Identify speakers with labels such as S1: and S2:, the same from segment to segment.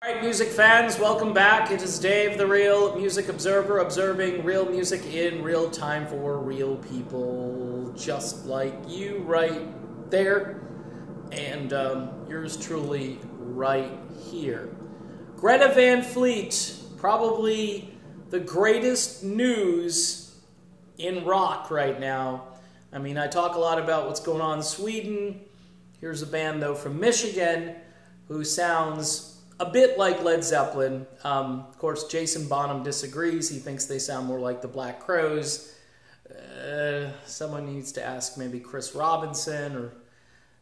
S1: All right, music fans, welcome back. It is Dave, the Real Music Observer, observing real music in real time for real people just like you right there, and yours truly right here. Greta Van Fleet, probably the greatest news in rock right now. I mean, I talk a lot about what's going on in Sweden. Here's a band, though, from Michigan who sounds a bit like Led Zeppelin. Of course, Jason Bonham disagrees. He thinks they sound more like the Black Crowes. Someone needs to ask maybe Chris Robinson or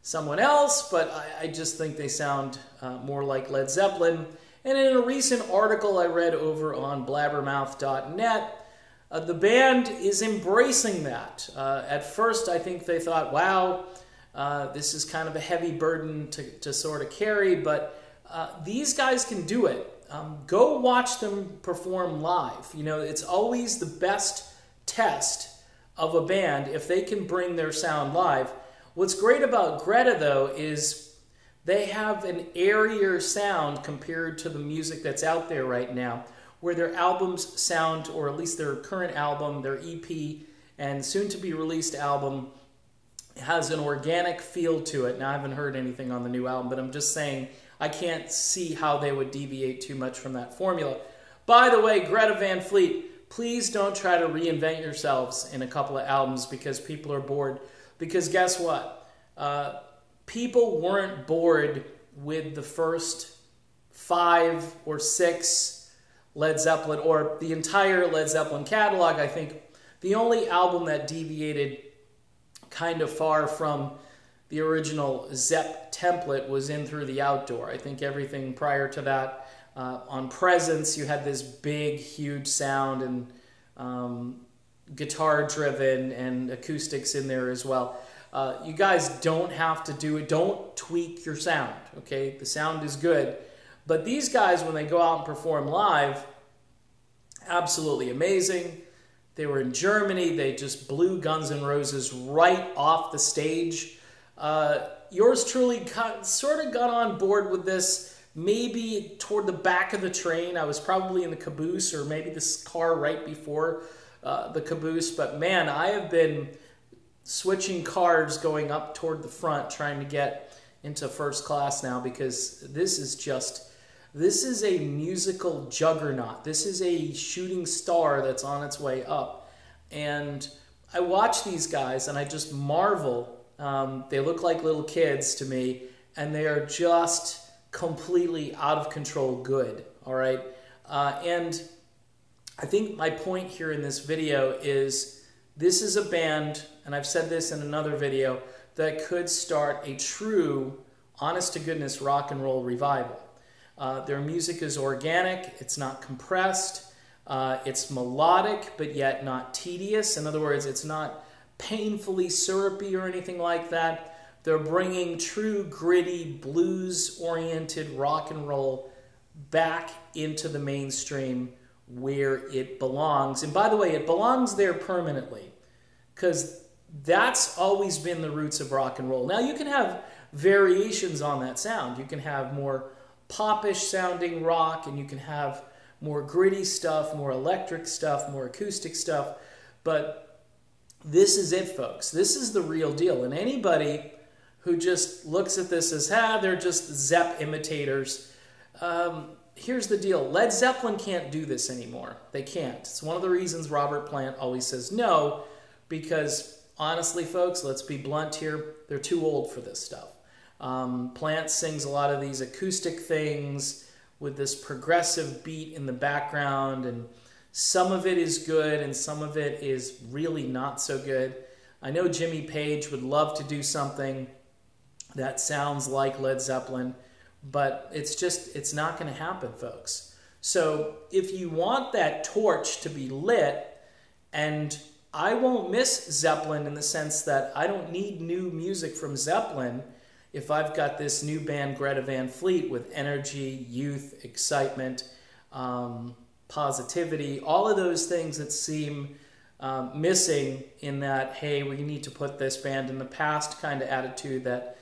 S1: someone else, but I just think they sound more like Led Zeppelin. And in a recent article I read over on blabbermouth.net, the band is embracing that. At first, I think they thought, wow, this is kind of a heavy burden to sort of carry, but these guys can do it. Go watch them perform live. You know, it's always the best test of a band if they can bring their sound live. What's great about Greta, though, is they have an airier sound compared to the music that's out there right now, where their albums sound, or at least their current album, their EP, and soon-to-be-released album has an organic feel to it. Now, I haven't heard anything on the new album, but I'm just saying I can't see how they would deviate too much from that formula. By the way, Greta Van Fleet, please don't try to reinvent yourselves in a couple of albums because people are bored. Because guess what? People weren't bored with the first 5 or 6 Led Zeppelin, or the entire Led Zeppelin catalog. I think the only album that deviated kind of far from the original Zepp template was In Through the Outdoor. I think everything prior to that, on Presence, you had this big, huge sound and guitar-driven and acoustics in there as well. You guys don't have to do it. Don't tweak your sound, okay? The sound is good. But these guys, when they go out and perform live, absolutely amazing. They were in Germany. They just blew Guns N' Roses right off the stage. Yours truly sort of got on board with this maybe toward the back of the train. I was probably in the caboose, or maybe this car right before the caboose. But man, I have been switching cars going up toward the front, trying to get into first class now, because this is a musical juggernaut. This is a shooting star that's on its way up. And I watch these guys and I just marvel. They look like little kids to me, and they are just completely out of control good, all right? And I think my point here in this video is this is a band, and I've said this in another video, that could start a true, honest-to-goodness rock and roll revival. Their music is organic, it's not compressed, it's melodic, but yet not tedious. In other words, it's not painfully syrupy or anything like that. They're bringing true, gritty, blues-oriented rock and roll back into the mainstream where it belongs. And by the way, it belongs there permanently, because that's always been the roots of rock and roll. Now, you can have variations on that sound. You can have more popish sounding rock, and you can have more gritty stuff, more electric stuff, more acoustic stuff, but this is it, folks. This is the real deal. And anybody who just looks at this as, they're just Zepp imitators, here's the deal. Led Zeppelin can't do this anymore. They can't. It's one of the reasons Robert Plant always says no, because honestly, folks, let's be blunt here, they're too old for this stuff. Plant sings a lot of these acoustic things with this progressive beat in the background, and some of it is good and some of it is really not so good. I know Jimmy Page would love to do something that sounds like Led Zeppelin, but it's not going to happen, folks. So if you want that torch to be lit, and I won't miss Zeppelin in the sense that I don't need new music from Zeppelin if I've got this new band, Greta Van Fleet, with energy, youth, excitement, positivity, all of those things that seem missing in that, hey, we need to put this band in the past kind of attitude that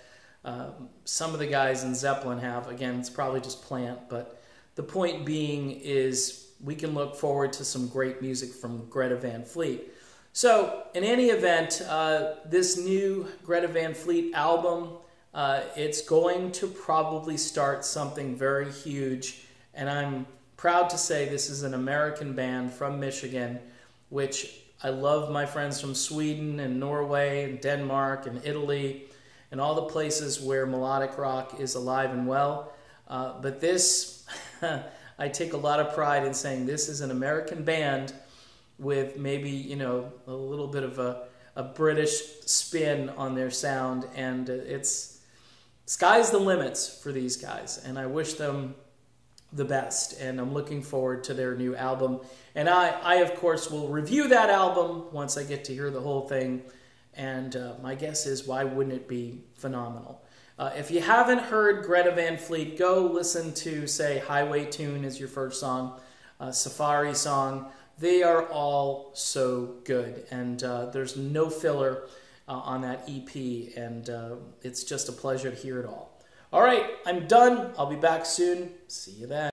S1: some of the guys in Zeppelin have. Again, it's probably just Plant, but the point being is we can look forward to some great music from Greta Van Fleet. So, in any event, this new Greta Van Fleet album, it's going to probably start something very huge, and I'm proud to say this is an American band from Michigan, which I love my friends from Sweden and Norway and Denmark and Italy and all the places where melodic rock is alive and well. But this, I take a lot of pride in saying this is an American band with maybe, you know, a little bit of a British spin on their sound, and it's sky's the limits for these guys, and I wish them the best, and I'm looking forward to their new album. And I of course will review that album once I get to hear the whole thing, and my guess is, why wouldn't it be phenomenal? If you haven't heard Greta Van Fleet, go listen to, say, Highway Tune is your first song, Safari Song. They are all so good, and there's no filler on that EP, and it's just a pleasure to hear it all. All right, I'm done. I'll be back soon. See you then.